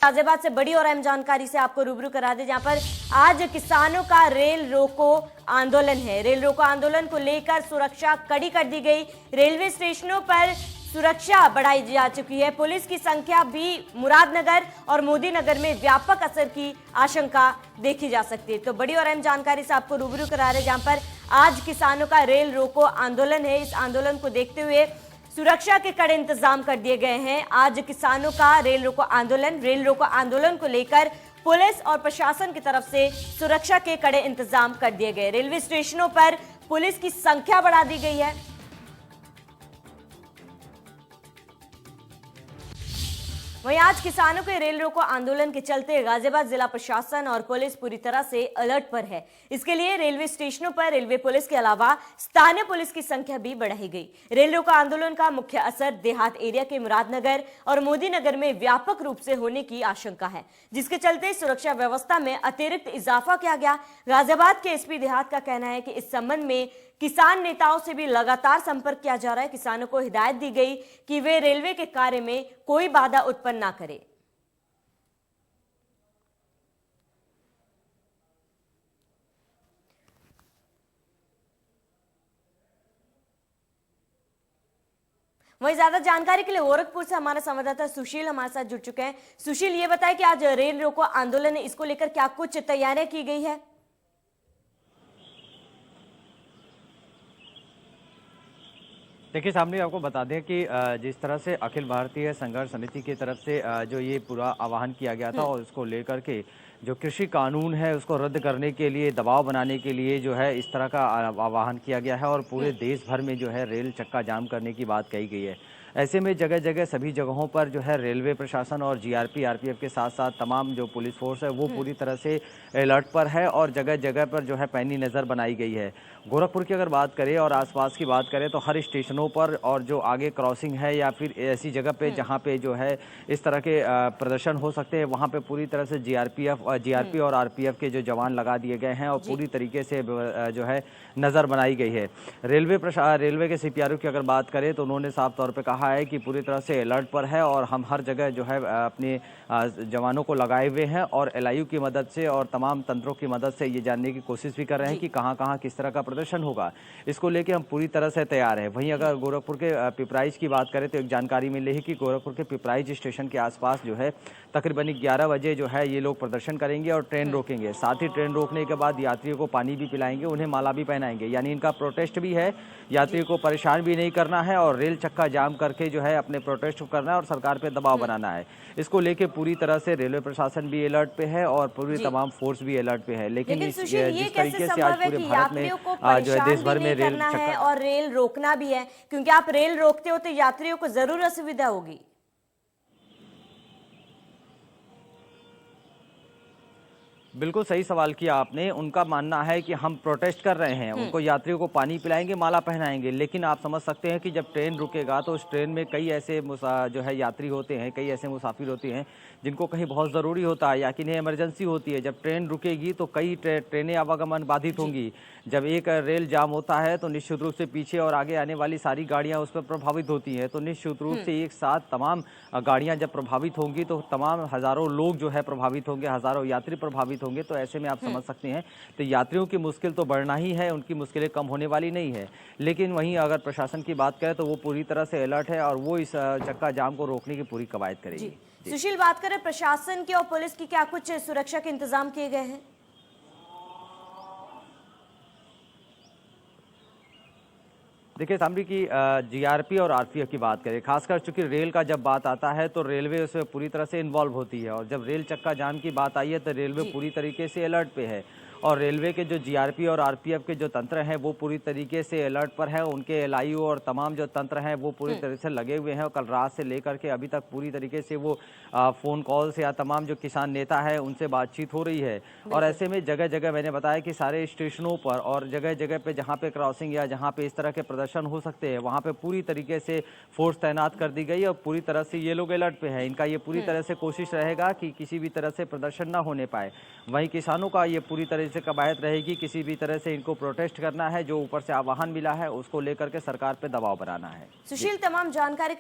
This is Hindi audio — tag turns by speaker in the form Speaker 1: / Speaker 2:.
Speaker 1: गाजियाबाद से बड़ी और अहम जानकारी से आपको रूबरू करा दे, जहां पर आज किसानों का रेल रोको आंदोलन है। रेल रोको आंदोलन को लेकर सुरक्षा कड़ी कर दी गई। रेलवे स्टेशनों पर सुरक्षा बढ़ाई जा चुकी है। पुलिस की संख्या भी मुरादनगर और मोदी नगर में व्यापक असर की आशंका देखी जा सकती है। तो बड़ी और अहम जानकारी से आपको रूबरू करा रहे, जहां पर आज किसानों का रेल रोको आंदोलन है। इस आंदोलन को देखते हुए सुरक्षा के कड़े इंतजाम कर दिए गए हैं। आज किसानों का रेल रोको आंदोलन को लेकर पुलिस और प्रशासन की तरफ से सुरक्षा के कड़े इंतजाम कर दिए गए। रेलवे स्टेशनों पर पुलिस की संख्या बढ़ा दी गई है। वहीं आज किसानों के रेल रोको आंदोलन के चलते गाजियाबाद जिला प्रशासन और पुलिस पूरी तरह से अलर्ट पर है। इसके लिए रेलवे स्टेशनों पर रेलवे पुलिस के अलावा स्थानीय पुलिस की संख्या भी बढ़ाई गई। रेल रोको आंदोलन का मुख्य असर देहात एरिया के मुरादनगर और मोदी नगर में व्यापक रूप से होने की आशंका है, जिसके चलते सुरक्षा व्यवस्था में अतिरिक्त इजाफा किया गया। गाजियाबाद के एसपी देहात का कहना है कि इस संबंध में किसान नेताओं से भी लगातार संपर्क किया जा रहा है। किसानों को हिदायत दी गई कि वे रेलवे के कार्य में कोई बाधा उत्पन्न ना करें। वहीं ज्यादा जानकारी के लिए गोरखपुर से हमारा संवाददाता सुशील हमारे साथ जुड़ चुके हैं। सुशील, ये बताएं कि आज रेल रोको आंदोलन है, इसको लेकर क्या कुछ तैयारियां की गई है?
Speaker 2: देखिए, सामने आपको बता दें कि जिस तरह से अखिल भारतीय संघर्ष समिति की तरफ से जो ये पूरा आह्वान किया गया था और उसको लेकर के जो कृषि कानून है उसको रद्द करने के लिए, दबाव बनाने के लिए जो है इस तरह का आह्वान किया गया है और पूरे देश भर में जो है रेल चक्का जाम करने की बात कही गई है। ऐसे में जगह जगह सभी जगहों पर जो है रेलवे प्रशासन और जीआरपी, आरपीएफ के साथ साथ तमाम जो पुलिस फोर्स है वो पूरी तरह से अलर्ट पर है और जगह जगह पर जो है पैनी नज़र बनाई गई है। गोरखपुर की अगर बात करें और आसपास की बात करें तो हर स्टेशनों पर और जो आगे क्रॉसिंग है या फिर ऐसी जगह पे जहाँ पे जो है इस तरह के प्रदर्शन हो सकते हैं, वहाँ पे पूरी तरह से जीआरपी और आरपीएफ के जो जवान लगा दिए गए हैं और पूरी तरीके से जो है नज़र बनाई गई है। रेलवे के सीपीआरओ की अगर बात करें तो उन्होंने साफ तौर पर कहा है कि पूरी तरह से अलर्ट पर है और हम हर जगह जो है अपने जवानों को लगाए हुए हैं और एलआईयू की मदद से और तमाम तंत्रों की मदद से ये जानने की कोशिश भी कर रहे हैं कि कहाँ कहाँ किस तरह का प्रदर्शन होगा। इसको लेके हम पूरी तरह से तैयार हैं। वहीं अगर गोरखपुर के पिपराइच की बात करें तो एक जानकारी मिली है कि गोरखपुर के पिपराइच स्टेशन के आसपास जो है तकरीबन 11 बजे जो है ये लोग प्रदर्शन करेंगे और ट्रेन रोकेंगे। साथ ही ट्रेन रोकने के बाद यात्रियों को पानी भी पिलाएंगे, उन्हें माला भी पहनाएंगे। यानी इनका प्रोटेस्ट भी है, यात्रियों को परेशान भी नहीं करना है और रेल चक्का जाम करके जो है अपने प्रोटेस्ट को करना है और सरकार पे दबाव बनाना है। इसको लेके पूरी तरह से रेलवे प्रशासन भी अलर्ट पे है और पूरी तमाम फोर्स भी अलर्ट पे है। लेकिन जिस तरीके से आज पूरे भारत में जो है देश भर में रेल
Speaker 1: चक्का और रेल रोकना भी है, क्योंकि आप रेल रोकते हो तो यात्रियों को जरूर असुविधा होगी।
Speaker 2: बिल्कुल सही सवाल किया आपने। उनका मानना है कि हम प्रोटेस्ट कर रहे हैं, उनको यात्रियों को पानी पिलाएंगे, माला पहनाएंगे, लेकिन आप समझ सकते हैं कि जब ट्रेन रुकेगा तो उस ट्रेन में कई ऐसे जो है यात्री होते हैं, कई ऐसे मुसाफिर होते हैं जिनको कहीं बहुत ज़रूरी होता है या किन्हें इमरजेंसी होती है। जब ट्रेन रुकेगी तो कई ट्रेनें आवागमन बाधित होंगी। जब एक रेल जाम होता है तो निश्चित रूप से पीछे और आगे आने वाली सारी गाड़ियां उस पर प्रभावित होती हैं। तो निश्चित रूप से एक साथ तमाम गाड़ियां जब प्रभावित होंगी तो तमाम हज़ारों लोग जो है प्रभावित होंगे, हज़ारों यात्री प्रभावित होंगे। तो ऐसे में आप समझ सकते हैं तो यात्रियों की मुश्किल तो बढ़ना ही है, उनकी मुश्किलें कम होने वाली नहीं है। लेकिन वहीं अगर प्रशासन की बात करें तो वो पूरी तरह से अलर्ट है और वो इस चक्का जाम को रोकने की पूरी कवायद करेगी।
Speaker 1: सुशील, बात करें प्रशासन की और पुलिस की, क्या कुछ सुरक्षा के इंतजाम किए गए हैं?
Speaker 2: देखिए, सामने की जीआरपी और आरपीएफ की बात करें, खासकर चूंकि रेल का जब बात आता है तो रेलवे उसमें पूरी तरह से इन्वॉल्व होती है और जब रेल चक्का जाम की बात आई है तो रेलवे पूरी तरीके से अलर्ट पे है और रेलवे के जो जीआरपी और आरपीएफ के जो तंत्र हैं वो पूरी तरीके से अलर्ट पर है। उनके एलआईयू और तमाम जो तंत्र हैं वो पूरी तरह से लगे हुए हैं और कल रात से लेकर के अभी तक पूरी तरीके से वो फ़ोन कॉल्स या तमाम जो किसान नेता है उनसे बातचीत हो रही है। और ऐसे में जगह जगह मैंने बताया कि सारे स्टेशनों पर और जगह जगह पे जहाँ पे क्रॉसिंग या जहाँ पे इस तरह के प्रदर्शन हो सकते हैं वहाँ पे पूरी तरीके से फोर्स तैनात कर दी गई और पूरी तरह से ये लोग अलर्ट पे है। इनका ये पूरी तरह से कोशिश रहेगा कि किसी भी तरह से प्रदर्शन ना होने पाए। वहीं किसानों का ये पूरी तरह से कवायद रहेगी किसी भी तरह से इनको प्रोटेस्ट करना है, जो ऊपर से आह्वान मिला है उसको लेकर के सरकार पे दबाव बनाना है।
Speaker 1: सुशील, तमाम जानकारी